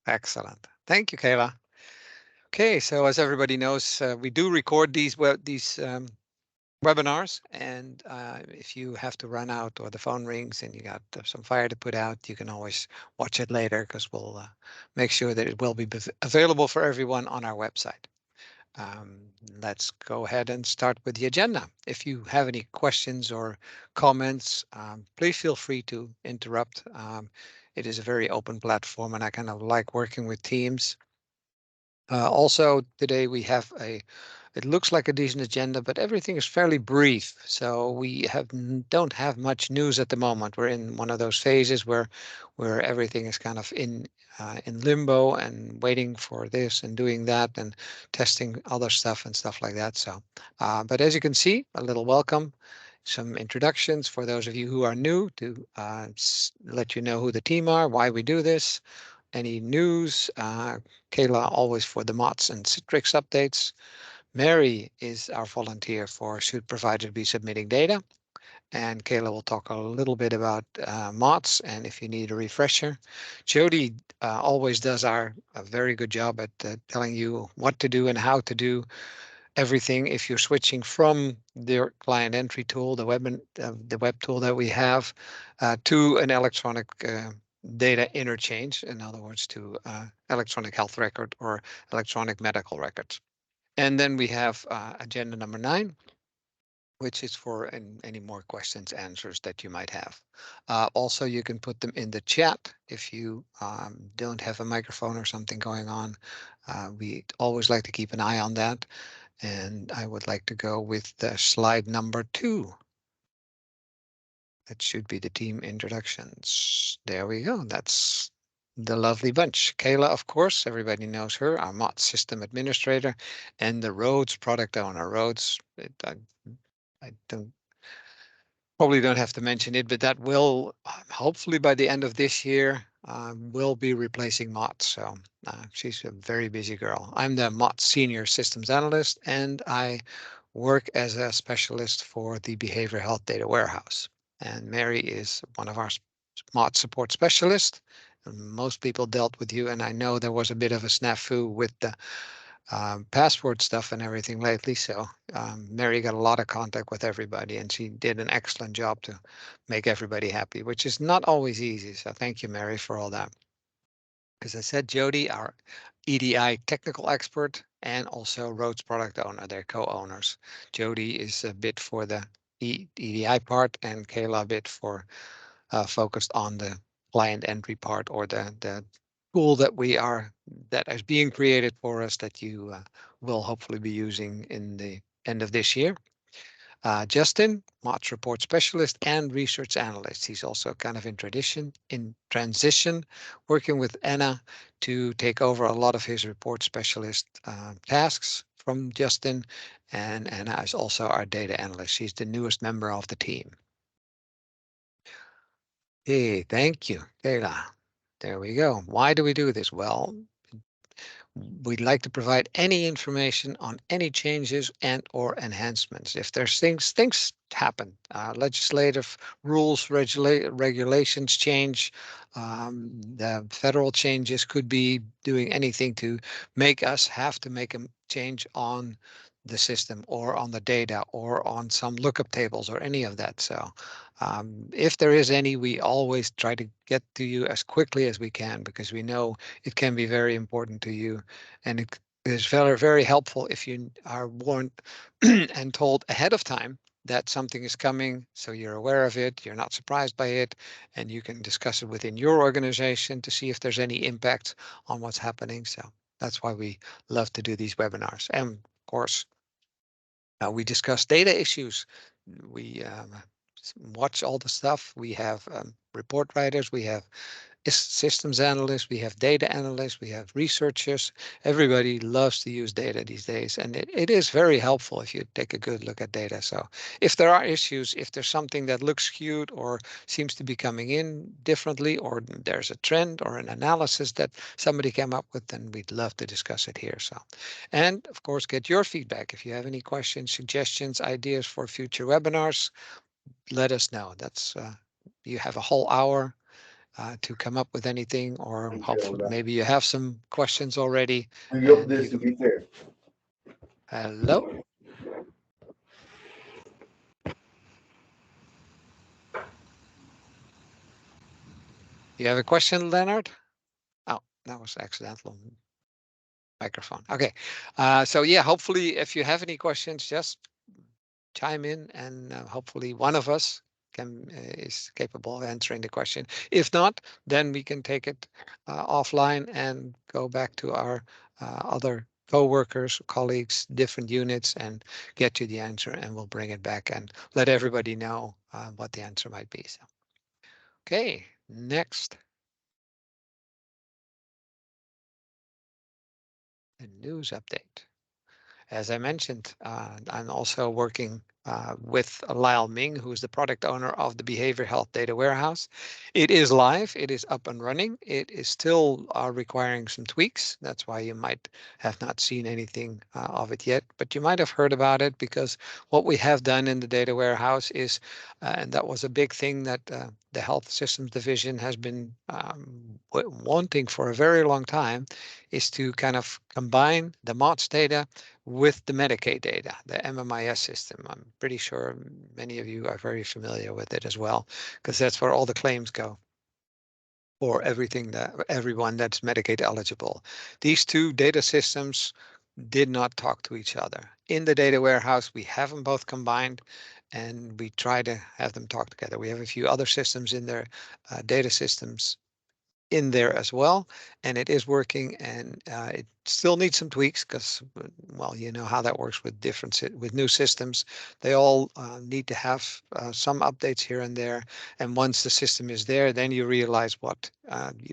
Excellent. Thank you, Kayla. Okay, so as everybody knows, we do record these webinars, and if you have to run out or the phone rings and you got some fire to put out, you can always watch it later because we'll make sure that it will be available for everyone on our website. Um, let's go ahead and start with the agenda. If you have any questions or comments, please feel free to interrupt. It is a very open platform, and I kind of like working with teams. Also, today we have it looks like a decent agenda, but everything is fairly brief. So we don't have much news at the moment. We're in one of those phases where everything is kind of in limbo and waiting for this and doing that and testing other stuff and stuff like that. So, but as you can see, a little welcome, some introductions for those of you who are new to let you know who the team are, why we do this, any news. Kayla always for the MOTS and Citrix updates. Mary is our volunteer for should provider be submitting data. And Kayla will talk a little bit about MOTS and if you need a refresher. Jody always does a very good job at telling you what to do and how to do everything. If you're switching from the client entry tool, the web tool that we have, to an electronic data interchange, in other words, to electronic health record or electronic medical records. And then we have agenda number 9, which is for any more questions, answers that you might have. Also, you can put them in the chat if you don't have a microphone or something going on. We always like to keep an eye on that. And I would like to go with the slide number 2. That should be the team introductions. There we go. That's the lovely bunch. Kayla, of course, everybody knows her, our MOTS system administrator, and the Rhodes product owner. Rhodes, I don't probably don't have to mention it, but that will hopefully by the end of this year will be replacing MOTS. So she's a very busy girl. I'm the MOTS senior systems analyst, and I work as a specialist for the behavioral health data warehouse. And Mary is one of our MOTS support specialists. Most people dealt with you, and I know there was a bit of a snafu with the password stuff and everything lately. So Mary got a lot of contact with everybody, and she did an excellent job to make everybody happy, which is not always easy. So thank you, Mary, for all that. As I said, Jody, our EDI technical expert, and also Rhodes product owner, they're co-owners. Jody is a bit for the EDI part, and Kayla a bit for focused on the client entry part, or the tool that is being created for us that you will hopefully be using in the end of this year. Justin, MOTS report specialist and research analyst. He's also kind of in transition, working with Anna to take over a lot of his report specialist tasks from Justin. And Anna is also our data analyst. She's the newest member of the team. Hey, thank you, Kayla. There we go. Why do we do this? Well, we'd like to provide any information on any changes and or enhancements. If there's things happen, legislative rules, regulations change, the federal changes could be doing anything to make us have to make a change on the system or on the data or on some lookup tables or any of that. So if there is any, we always try to get to you as quickly as we can, because we know it can be very important to you, and it is very, very helpful if you are warned and told ahead of time that something is coming, so you're aware of it, you're not surprised by it, and you can discuss it within your organization to see if there's any impact on what's happening. So that's why we love to do these webinars. And of course, we discuss data issues. We watch all the stuff. We have report writers, we have systems analysts, we have data analysts, we have researchers. Everybody loves to use data these days, and it is very helpful if you take a good look at data. So if there are issues, if there's something that looks skewed or seems to be coming in differently, or there's a trend or an analysis that somebody came up with, then we'd love to discuss it here. So, and of course, get your feedback. If you have any questions, suggestions, ideas for future webinars, let us know. That's you have a whole hour to come up with anything, or hopefully maybe you have some questions already. Yup, And this you to can. be fair. Hello, you have a question, Leonard? Oh, that was accidental microphone. Okay, so yeah, hopefully if you have any questions, just chime in, and hopefully one of us is capable of answering the question. If not, then we can take it offline and go back to our other co-workers, colleagues, different units, and get you the answer, and we'll bring it back and let everybody know what the answer might be. So, okay, next, the news update. As I mentioned, I'm also working with Lyle Ming, who is the product owner of the Behavior Health Data Warehouse. It is live, it is up and running. It is still requiring some tweaks. That's why you might have not seen anything of it yet, but you might have heard about it, because what we have done in the data warehouse is, and that was a big thing that the Health Systems Division has been wanting for a very long time, is to kind of combine the MOTS data with the Medicaid data, the MMIS system. I'm pretty sure many of you are very familiar with it as well, because that's where all the claims go for everyone that's Medicaid eligible. These two data systems did not talk to each other. In the data warehouse, we have them both combined, and we try to have them talk together. We have a few other systems in there, data systems in there as well, and it is working, and it still needs some tweaks, because well, you know how that works with with new systems. They all need to have some updates here and there, and once the system is there, then you realize what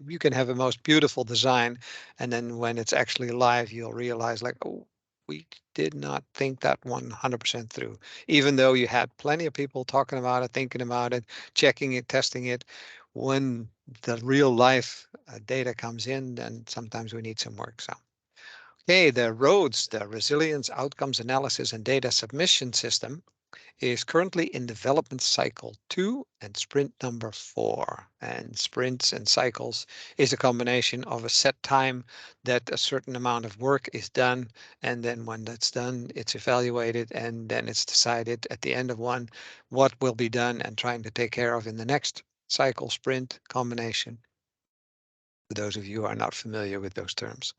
you can have a most beautiful design, and then when it's actually live, you'll realize, like, oh, we did not think that 100% through, even though you had plenty of people talking about it, thinking about it, checking it, testing it. When the real life data comes in, then sometimes we need some work. So, okay, the ROADS, the Resilience Outcomes Analysis and Data Submission System, is currently in development cycle 2 and sprint number 4. And sprints and cycles is a combination of a set time that a certain amount of work is done, and then when that's done, it's evaluated, and then it's decided at the end of one what will be done and trying to take care of in the next cycle sprint combination, for those of you who are not familiar with those terms.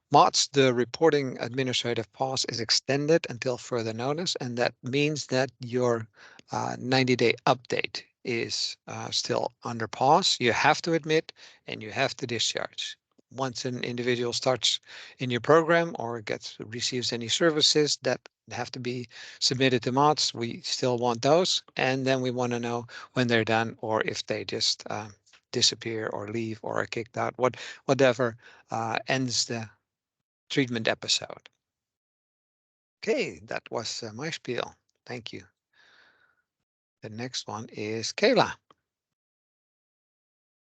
MOTS, the reporting administrative pause, is extended until further notice, and that means that your 90-day update is still under pause. You have to admit, and you have to discharge. Once an individual starts in your program or receives any services that have to be submitted to MOTS, we still want those, and then we want to know when they're done, or if they just disappear or leave or are kicked out, whatever ends the treatment episode. Okay, that was my spiel. Thank you. The next one is Kayla.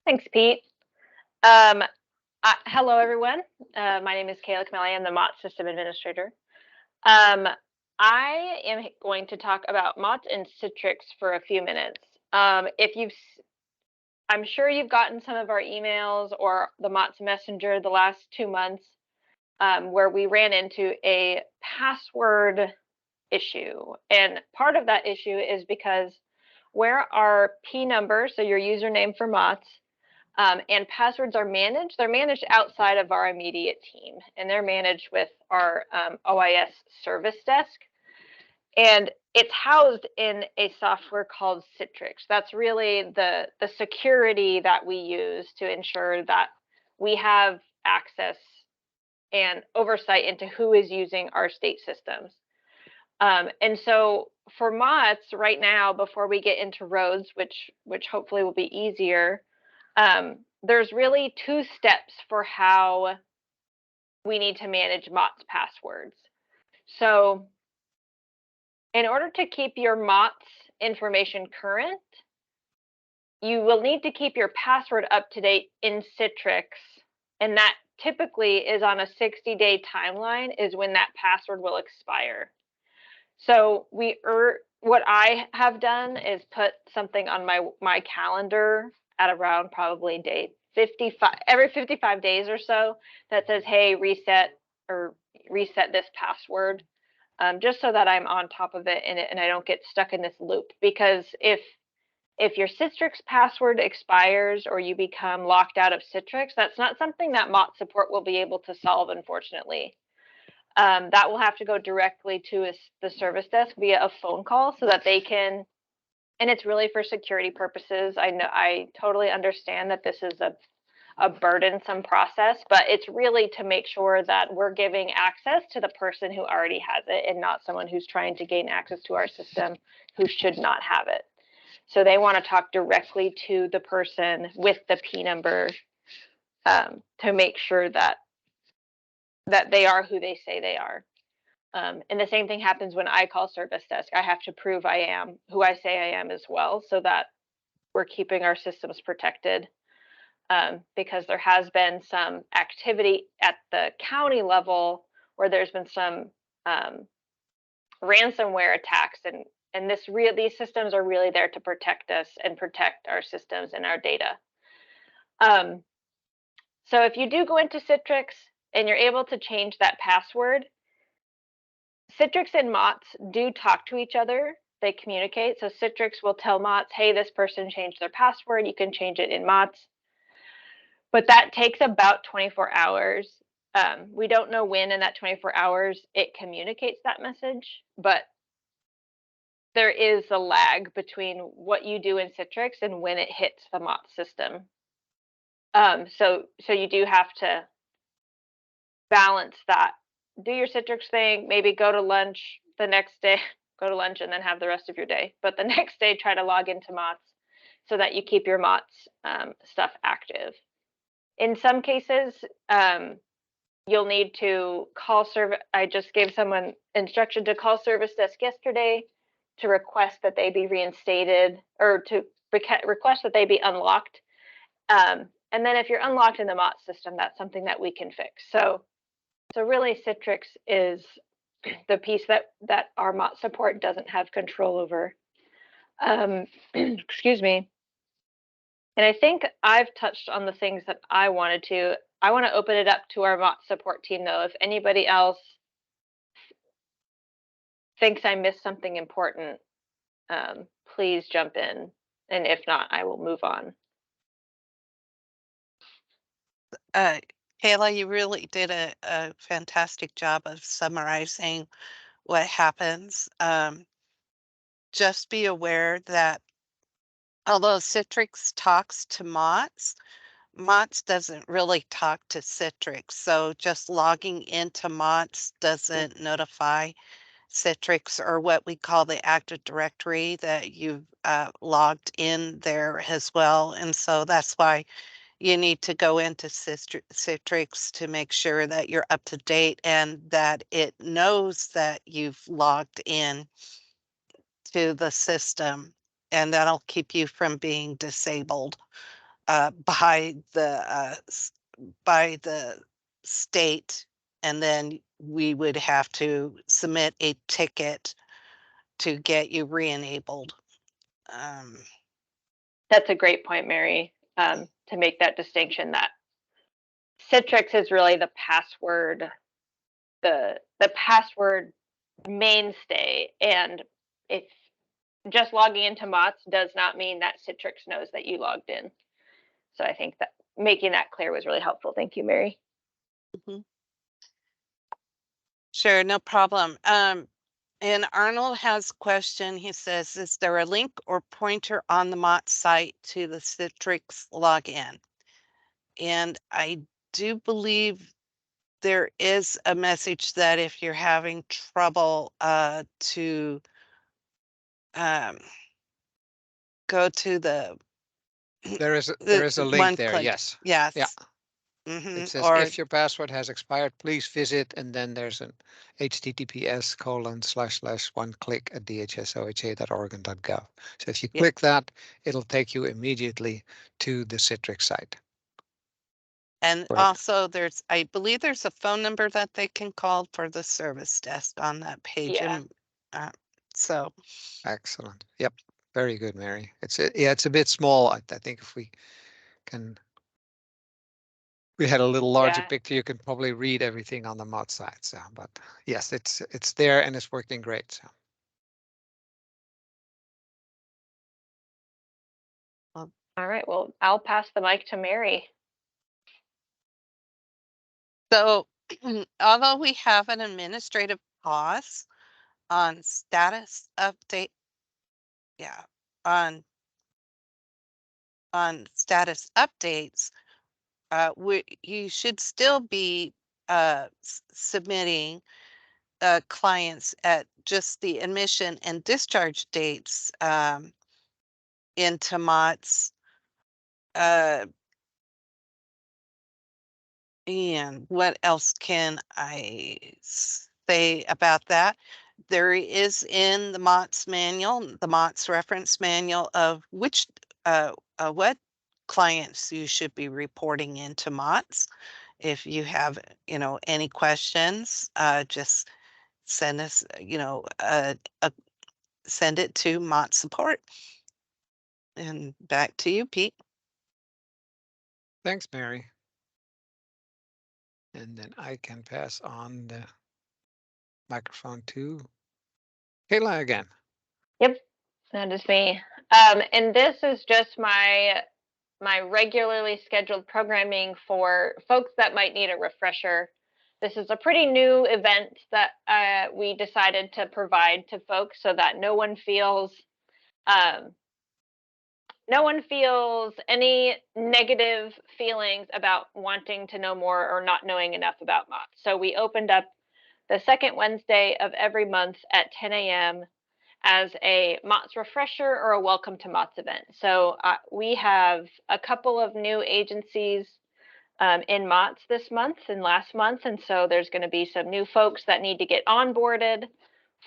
Thanks, Pete. Hello, everyone. My name is Kayla Kameli. I'm the MOTS System Administrator. I am going to talk about MOTS and Citrix for a few minutes. I'm sure you've gotten some of our emails or the MOTS Messenger the last 2 months, where we ran into a password issue. And part of that issue is because where our P number, so your username for MOTS, and passwords are managed, they're managed outside of our immediate team, and they're managed with our OIS service desk. And it's housed in a software called Citrix. That's really the security that we use to ensure that we have access and oversight into who is using our state systems. And so for MOTS right now, before we get into roads, which hopefully will be easier, there's really 2 steps for how we need to manage MOTS passwords. So in order to keep your MOTS information current, you will need to keep your password up to date in Citrix, and that typically is on a 60-day timeline is when that password will expire. So what I have done is put something on my calendar at around probably day 55, every 55 days or so, that says, hey, reset this password, just so that I'm on top of it and I don't get stuck in this loop. Because if your Citrix password expires or you become locked out of Citrix, that's not something that MOTS support will be able to solve, unfortunately. That will have to go directly to the service desk via a phone call, so that they can, and it's really for security purposes. I totally understand that this is a burdensome process, but it's really to make sure that we're giving access to the person who already has it and not someone who's trying to gain access to our system who should not have it. So they want to talk directly to the person with the P number, to make sure that they are who they say they are. And the same thing happens when I call service desk. I have to prove I am who I say I am as well, so that we're keeping our systems protected. Because there has been some activity at the county level where there's been some ransomware attacks, and these systems are really there to protect us and protect our systems and our data. So if you do go into Citrix and you're able to change that password, Citrix and MOTS do talk to each other. They communicate. So Citrix will tell MOTS, hey, this person changed their password. You can change it in MOTS. But that takes about 24 hours. We don't know when in that 24 hours it communicates that message, but there is a lag between what you do in Citrix and when it hits the MOTS system. So you do have to balance that. Do your Citrix thing, maybe go to lunch the next day, go to lunch and then have the rest of your day. But the next day, try to log into MOTS so that you keep your MOTS stuff active. In some cases, you'll need to call service. I just gave someone instruction to call service desk yesterday to request that they be reinstated, or to request that they be unlocked. And then if you're unlocked in the MOTS system, that's something that we can fix. So really, Citrix is the piece that our MOTS support doesn't have control over. Excuse me. And I think I've touched on the things that I wanted to. I want to open it up to our MOTS support team, though. If anybody else thinks I missed something important, please jump in. And if not, I will move on. Kayla, you really did a fantastic job of summarizing what happens. Just be aware that although Citrix talks to MOTS, MOTS doesn't really talk to Citrix. So just logging into MOTS doesn't notify Citrix or what we call the Active Directory that you've logged in there as well. And so that's why you need to go into Citrix to make sure that you're up to date and that it knows that you've logged in to the system, and that'll keep you from being disabled by the state, and then we would have to submit a ticket to get you re-enabled. That's a great point, Mary, to make that distinction, that Citrix is really the password, the password mainstay. And if just logging into MOTS does not mean that Citrix knows that you logged in. So I think that making that clear was really helpful. Thank you, Mary. Mm-hmm. Sure, no problem. And Arnold has a question. He says, is there a link or pointer on the MOTS site to the Citrix login? And I do believe there is a message that if you're having trouble to go to the There is a link one there. click. Yes. Yes. Yeah. Mm-hmm. It says, Or if your password has expired, please visit, and then there's an https:// one click at dhsoha.oregon.gov. So if you yeah. click that, it'll take you immediately to the Citrix site. And Right. also I believe there's a phone number that they can call for the service desk on that page. Yeah. And so Excellent. Yep. Very good, Mary. Yeah, it's a bit small. I think if we had a little larger Yeah. picture, you can probably read everything on the MOTS side. So, but yes, it's there and it's working great. So. Well, All right. Well, I'll pass the mic to Mary. so although we have an administrative pause on status update, yeah, on status updates, you should still be submitting clients at just the admission and discharge dates into MOTS. And what else can I say about that? There is in the MOTS manual, the MOTS reference manual of which what clients you should be reporting into MOTS. If you have, any questions, just send us, send it to MOTS support. And back to you, Pete. Thanks, Mary. And then I can pass on the microphone to Kayla again. Yep, that is me. And this is just my regularly scheduled programming for folks that might need a refresher. This is a pretty new event that we decided to provide to folks so that um, no one feels any negative feelings about wanting to know more or not knowing enough about MOTS. So we opened up the second Wednesday of every month at 10 a.m. as a MOTS refresher or a welcome to MOTS event. So we have a couple of new agencies in MOTS this month and last month, and so there's going to be some new folks that need to get onboarded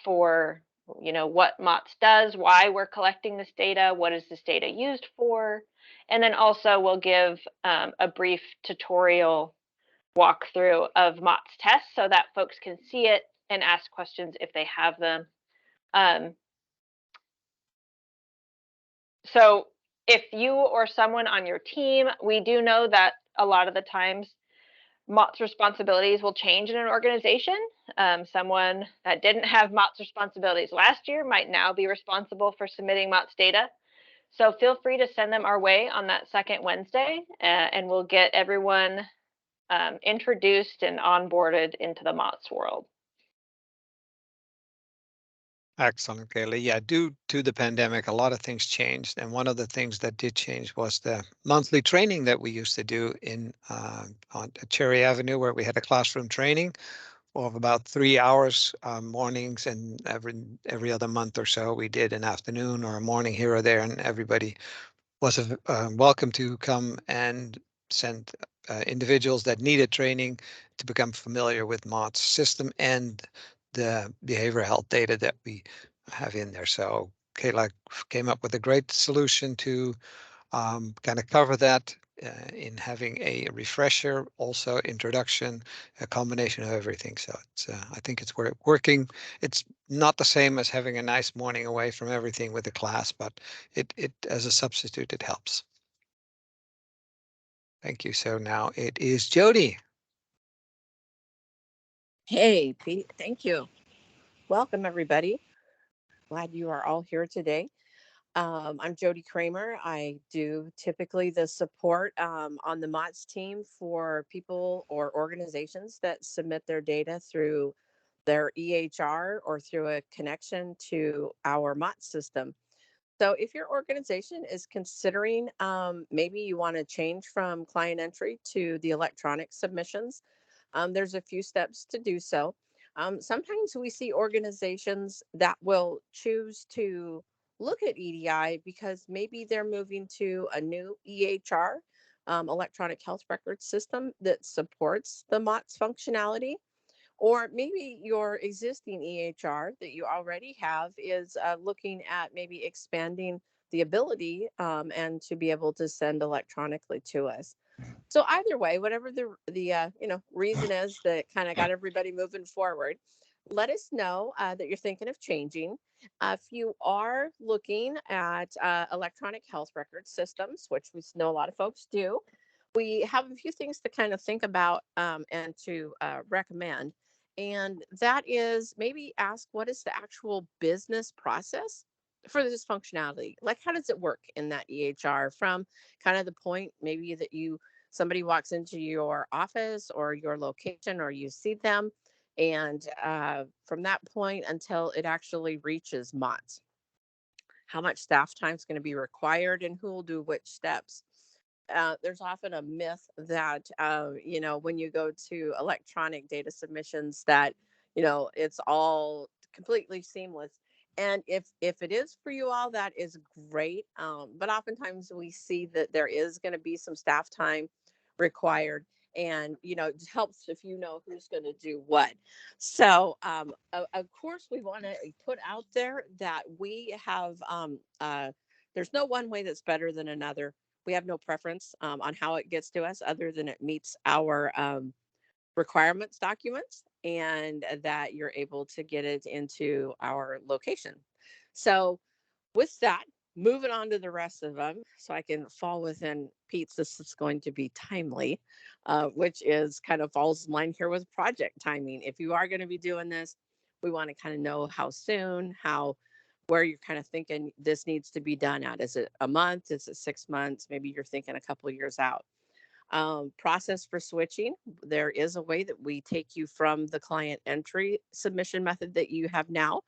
for what MOTS does, why we're collecting this data, what is this data used for, and then also we'll give a brief tutorial walkthrough of MOTS tests so that folks can see it and ask questions if they have them. So if you or someone on your team, we do know that a lot of the times MOTS responsibilities will change in an organization. Someone that didn't have MOTS responsibilities last year might now be responsible for submitting MOTS data. So feel free to send them our way on that second Wednesday, and we'll get everyone introduced and onboarded into the MOTS world. Excellent, Kayla. Yeah, due to the pandemic, a lot of things changed. And one of the things that did change was the monthly training that we used to do on Cherry Avenue, where we had a classroom training of about 3 hours mornings, and every other month or so we did an afternoon or a morning here or there, and everybody was welcome to come and send individuals that needed training to become familiar with MOTS system and the behavioral health data that we have in there. So Kayla came up with a great solution to kind of cover that in having a refresher, also introduction, a combination of everything. So I think it's working. It's not the same as having a nice morning away from everything with the class, but it as a substitute, it helps. Thank you. So now it is Jody. Hey, Pete. Thank you. Welcome, everybody. Glad you are all here today. I'm Jody Kramer. I do typically the support on the MOTS team for people or organizations that submit their data through their EHR or through a connection to our MOTS system. So if your organization is considering maybe you want to change from client entry to the electronic submissions, there's a few steps to do so. Sometimes we see organizations that will choose to look at EDI because maybe they're moving to a new EHR, electronic health record system that supports the MOTS functionality. Or maybe your existing EHR that you already have is looking at maybe expanding the ability and to be able to send electronically to us. So either way, whatever the reason is that kind of got everybody moving forward, let us know that you're thinking of changing. If you are looking at electronic health record systems, which we know a lot of folks do, we have a few things to kind of think about and to recommend. And that is maybe ask what is the actual business process for this functionality? Like, how does it work in that EHR from kind of the point maybe that somebody walks into your office or your location or you see them and from that point until it actually reaches MOTS, how much staff time is going to be required and who will do which steps. There's often a myth that, when you go to electronic data submissions, that, it's all completely seamless. And if it is for you all, that is great. But oftentimes we see that there is going to be some staff time required. And, it helps if you know who's going to do what. So, of course, we want to put out there that we have, there's no one way that's better than another. We have no preference on how it gets to us other than it meets our requirements documents and that you're able to get it into our location. So with that, moving on to the rest of them so I can fall within Pete's, this is going to be timely, which is kind of falls in line here with project timing. If you are going to be doing this, we want to kind of know how soon, where you're kind of thinking this needs to be done at. Is it a month? Is it 6 months? Maybe you're thinking a couple of years out. Process for switching. There is a way that we take you from the client entry submission method that you have now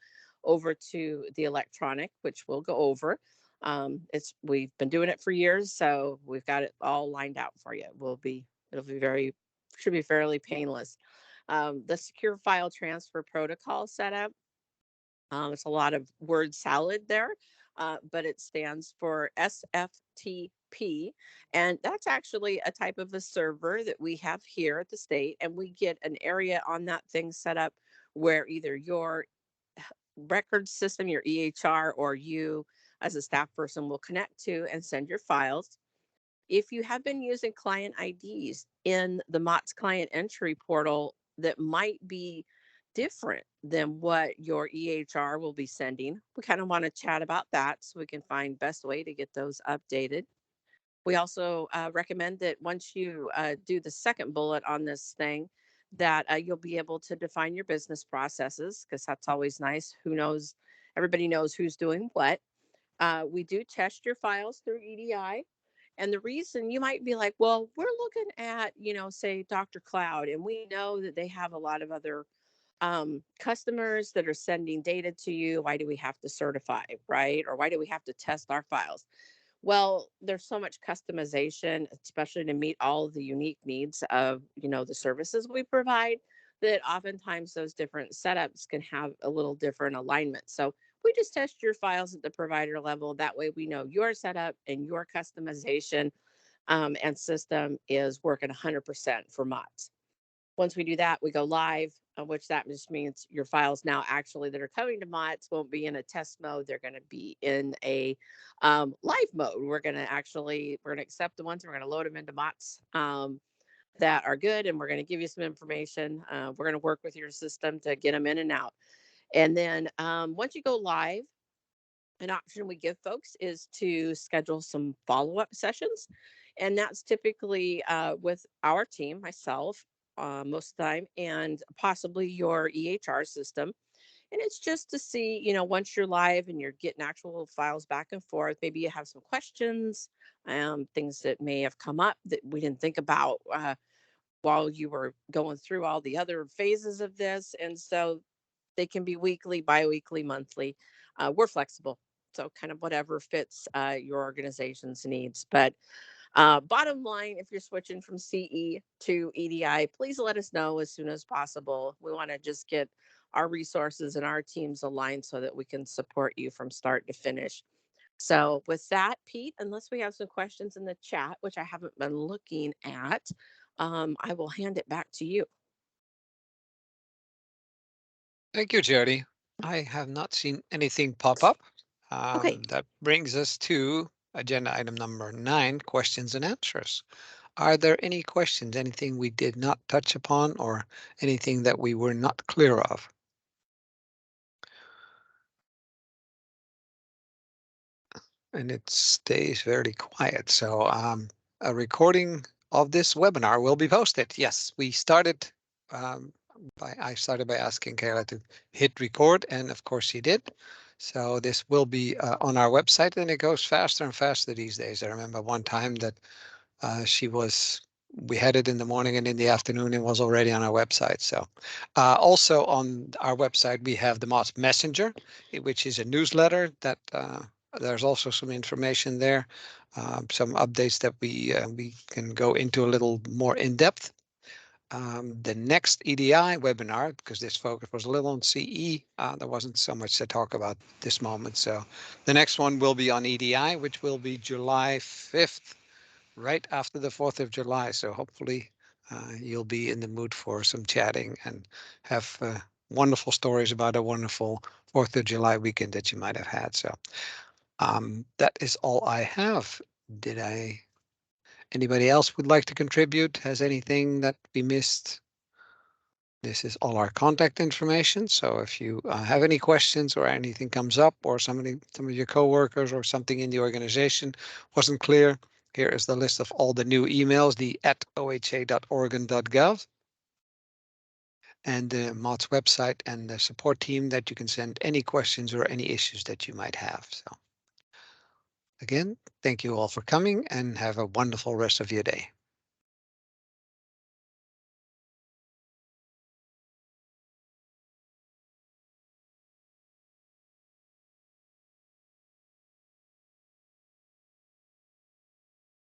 over to the electronic, which we'll go over. We've been doing it for years, so we've got it all lined out for you. Should be fairly painless. The secure file transfer protocol setup. It's a lot of word salad there, but it stands for SFTP. And that's actually a type of a server that we have here at the state. And we get an area on that thing set up where either your record system, your EHR, or you as a staff person will connect to and send your files. If you have been using client IDs in the MOTS client entry portal that might be different than what your EHR will be sending, we kind of want to chat about that so we can find best way to get those updated. We also recommend that once you do the second bullet on this thing, that you'll be able to define your business processes, because that's always nice. Everybody knows who's doing what. We do test your files through EDI. And the reason you might be like, well, we're looking at, say Dr. Cloud, and we know that they have a lot of other customers that are sending data to you. Why do we have to certify, right? Or why do we have to test our files? Well, there's so much customization, especially to meet all of the unique needs of, the services we provide, that oftentimes those different setups can have a little different alignment. So we just test your files at the provider level. That way we know your setup and your customization and system is working 100% for MOTS. Once we do that, we go live, which that just means your files now actually that are coming to MOTS won't be in a test mode. They're going to be in a live mode. We're going to accept the ones, we're going to load them into MOTS that are good, and we're going to give you some information. We're going to work with your system to get them in and out. And then once you go live, an option we give folks is to schedule some follow-up sessions. And that's typically with our team, myself, most of the time, and possibly your EHR system. And it's just to see, once you're live and you're getting actual files back and forth, maybe you have some questions, things that may have come up that we didn't think about while you were going through all the other phases of this. And so they can be weekly, bi-weekly, monthly. We're flexible. So kind of whatever fits your organization's needs. But bottom line, if you're switching from CE to EDI, please let us know as soon as possible. We want to just get our resources and our teams aligned so that we can support you from start to finish. So with that, Pete, unless we have some questions in the chat, which I haven't been looking at, I will hand it back to you. Thank you, Jody. I have not seen anything pop up. Okay. That brings us to agenda item number 9, questions and answers. Are there any questions, anything we did not touch upon or anything that we were not clear of? and it stays very quiet. So a recording of this webinar will be posted. Yes, we started I started by asking Kayla to hit record, and of course she did. So this will be on our website, and it goes faster and faster these days. I remember one time that we had it in the morning, and in the afternoon it was already on our website. So also on our website we have the MOTS Messenger, which is a newsletter that there's also some information there, some updates that we can go into a little more in depth. The next EDI webinar, because this focus was a little on CE, there wasn't so much to talk about this moment. So the next one will be on EDI, which will be July 5th, right after the 4th of July. So hopefully you'll be in the mood for some chatting and have wonderful stories about a wonderful 4th of July weekend that you might have had. So that is all I have. Anybody else would like to contribute? Has anything that we missed? This is all our contact information. So if you have any questions or anything comes up, or some of your coworkers or something in the organization wasn't clear, here is the list of all the new emails, the @oha.oregon.gov, and the MOTS website and the support team that you can send any questions or any issues that you might have. So again, thank you all for coming, and have a wonderful rest of your day.